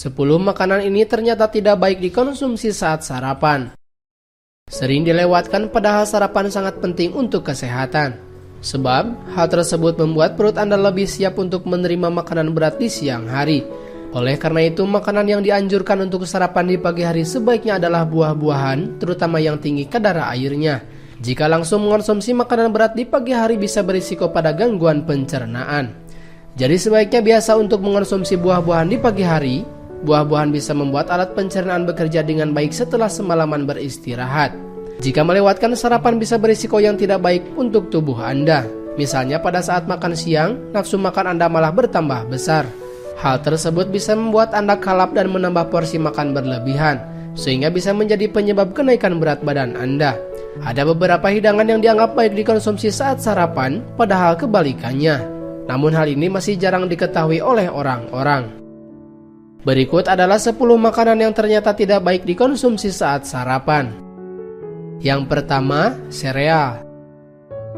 10 makanan ini ternyata tidak baik dikonsumsi saat sarapan. Sering dilewatkan padahal sarapan sangat penting untuk kesehatan. Sebab hal tersebut membuat perut Anda lebih siap untuk menerima makanan berat di siang hari. Oleh karena itu, makanan yang dianjurkan untuk sarapan di pagi hari sebaiknya adalah buah-buahan, terutama yang tinggi kadar airnya. Jika langsung mengonsumsi makanan berat di pagi hari bisa berisiko pada gangguan pencernaan. Jadi sebaiknya biasa untuk mengonsumsi buah-buahan di pagi hari. Buah-buahan bisa membuat alat pencernaan bekerja dengan baik setelah semalaman beristirahat. Jika melewatkan sarapan bisa berisiko yang tidak baik untuk tubuh Anda. Misalnya pada saat makan siang, nafsu makan Anda malah bertambah besar. Hal tersebut bisa membuat Anda kalap dan menambah porsi makan berlebihan, sehingga bisa menjadi penyebab kenaikan berat badan Anda. Ada beberapa hidangan yang dianggap baik dikonsumsi saat sarapan, padahal kebalikannya. Namun hal ini masih jarang diketahui oleh orang-orang. Berikut adalah 10 makanan yang ternyata tidak baik dikonsumsi saat sarapan. Yang pertama, sereal.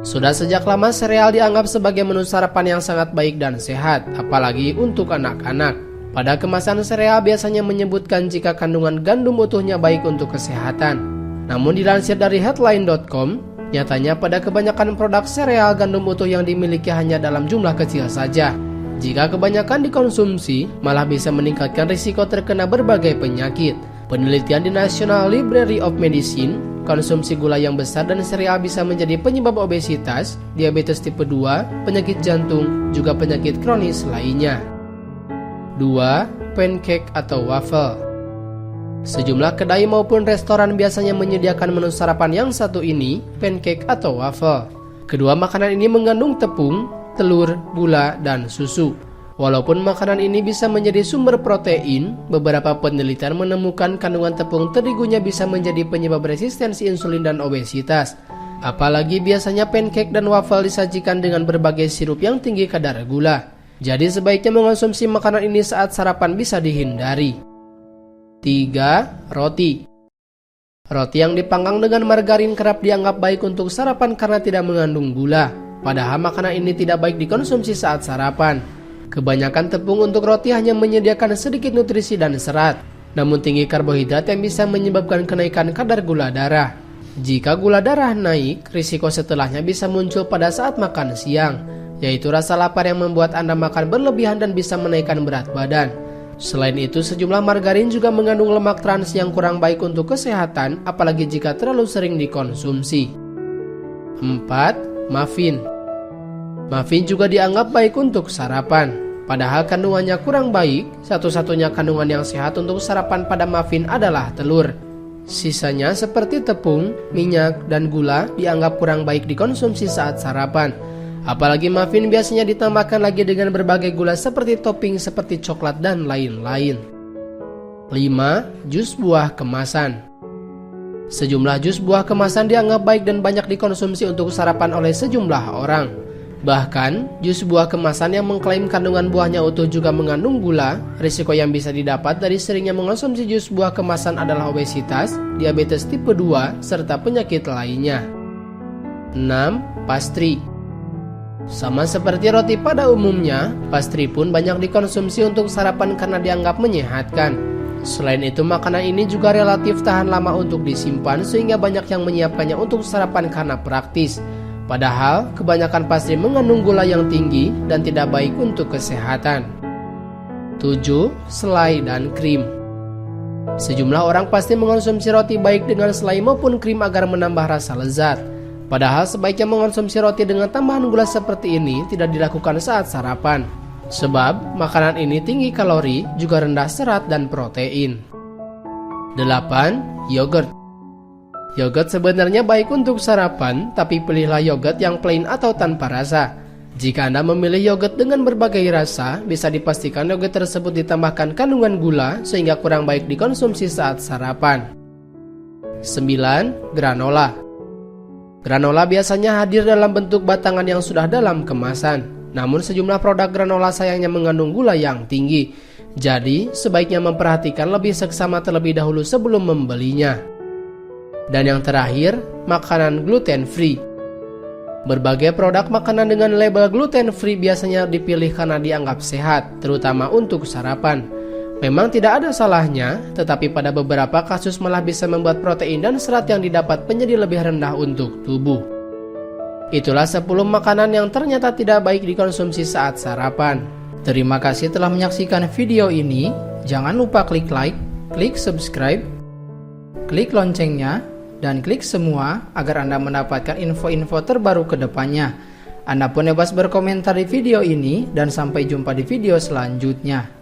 Sudah sejak lama sereal dianggap sebagai menu sarapan yang sangat baik dan sehat, apalagi untuk anak-anak. Pada kemasan sereal biasanya menyebutkan jika kandungan gandum utuhnya baik untuk kesehatan. Namun dilansir dari headline.com, nyatanya pada kebanyakan produk sereal gandum utuh yang dimiliki hanya dalam jumlah kecil saja. Jika kebanyakan dikonsumsi, malah bisa meningkatkan risiko terkena berbagai penyakit. Penelitian di National Library of Medicine, konsumsi gula yang besar dan sereal bisa menjadi penyebab obesitas, diabetes tipe 2, penyakit jantung, juga penyakit kronis lainnya. 2. Pancake atau waffle. Sejumlah kedai maupun restoran biasanya menyediakan menu sarapan yang satu ini, pancake atau waffle. Kedua makanan ini mengandung tepung, telur, gula, dan susu. Walaupun makanan ini bisa menjadi sumber protein, beberapa penelitian menemukan kandungan tepung terigunya bisa menjadi penyebab resistensi insulin dan obesitas. Apalagi biasanya pancake dan waffle disajikan dengan berbagai sirup yang tinggi kadar gula. Jadi sebaiknya mengonsumsi makanan ini saat sarapan bisa dihindari. 3. Roti. Roti yang dipanggang dengan margarin kerap dianggap baik untuk sarapan karena tidak mengandung gula. Padahal makanan ini tidak baik dikonsumsi saat sarapan. Kebanyakan tepung untuk roti hanya menyediakan sedikit nutrisi dan serat, namun tinggi karbohidrat yang bisa menyebabkan kenaikan kadar gula darah. Jika gula darah naik, risiko setelahnya bisa muncul pada saat makan siang, yaitu rasa lapar yang membuat Anda makan berlebihan dan bisa menaikkan berat badan. Selain itu, sejumlah margarin juga mengandung lemak trans yang kurang baik untuk kesehatan, apalagi jika terlalu sering dikonsumsi. 4. Muffin. Muffin juga dianggap baik untuk sarapan. Padahal kandungannya kurang baik, satu-satunya kandungan yang sehat untuk sarapan pada muffin adalah telur. Sisanya seperti tepung, minyak, dan gula dianggap kurang baik dikonsumsi saat sarapan. Apalagi muffin biasanya ditambahkan lagi dengan berbagai gula seperti topping seperti coklat dan lain-lain. 5. Jus buah kemasan. Sejumlah jus buah kemasan dianggap baik dan banyak dikonsumsi untuk sarapan oleh sejumlah orang. Bahkan, jus buah kemasan yang mengklaim kandungan buahnya utuh juga mengandung gula. Risiko yang bisa didapat dari seringnya mengonsumsi jus buah kemasan adalah obesitas, diabetes tipe 2, serta penyakit lainnya. 6. Pastry. Sama seperti roti pada umumnya, pastry pun banyak dikonsumsi untuk sarapan karena dianggap menyehatkan. Selain itu, makanan ini juga relatif tahan lama untuk disimpan sehingga banyak yang menyiapkannya untuk sarapan karena praktis. Padahal, kebanyakan pastry mengandung gula yang tinggi dan tidak baik untuk kesehatan. 7. Selai dan krim. Sejumlah orang pasti mengonsumsi roti baik dengan selai maupun krim agar menambah rasa lezat. Padahal sebaiknya mengonsumsi roti dengan tambahan gula seperti ini tidak dilakukan saat sarapan. Sebab, makanan ini tinggi kalori, juga rendah serat dan protein. 8. Yogurt. Yogurt sebenarnya baik untuk sarapan, tapi pilihlah yogurt yang plain atau tanpa rasa. Jika Anda memilih yogurt dengan berbagai rasa, bisa dipastikan yogurt tersebut ditambahkan kandungan gula sehingga kurang baik dikonsumsi saat sarapan. 9. Granola. Granola biasanya hadir dalam bentuk batangan yang sudah dalam kemasan. Namun sejumlah produk granola sayangnya mengandung gula yang tinggi. Jadi, sebaiknya memperhatikan lebih seksama terlebih dahulu sebelum membelinya. Dan yang terakhir, makanan gluten free. Berbagai produk makanan dengan label gluten free biasanya dipilih karena dianggap sehat, terutama untuk sarapan. Memang tidak ada salahnya, tetapi pada beberapa kasus malah bisa membuat protein dan serat yang didapat menjadi lebih rendah untuk tubuh. Itulah 10 makanan yang ternyata tidak baik dikonsumsi saat sarapan. Terima kasih telah menyaksikan video ini. Jangan lupa klik like, klik subscribe, klik loncengnya, dan klik semua agar Anda mendapatkan info-info terbaru ke depannya. Anda pun bebas berkomentar di video ini dan sampai jumpa di video selanjutnya.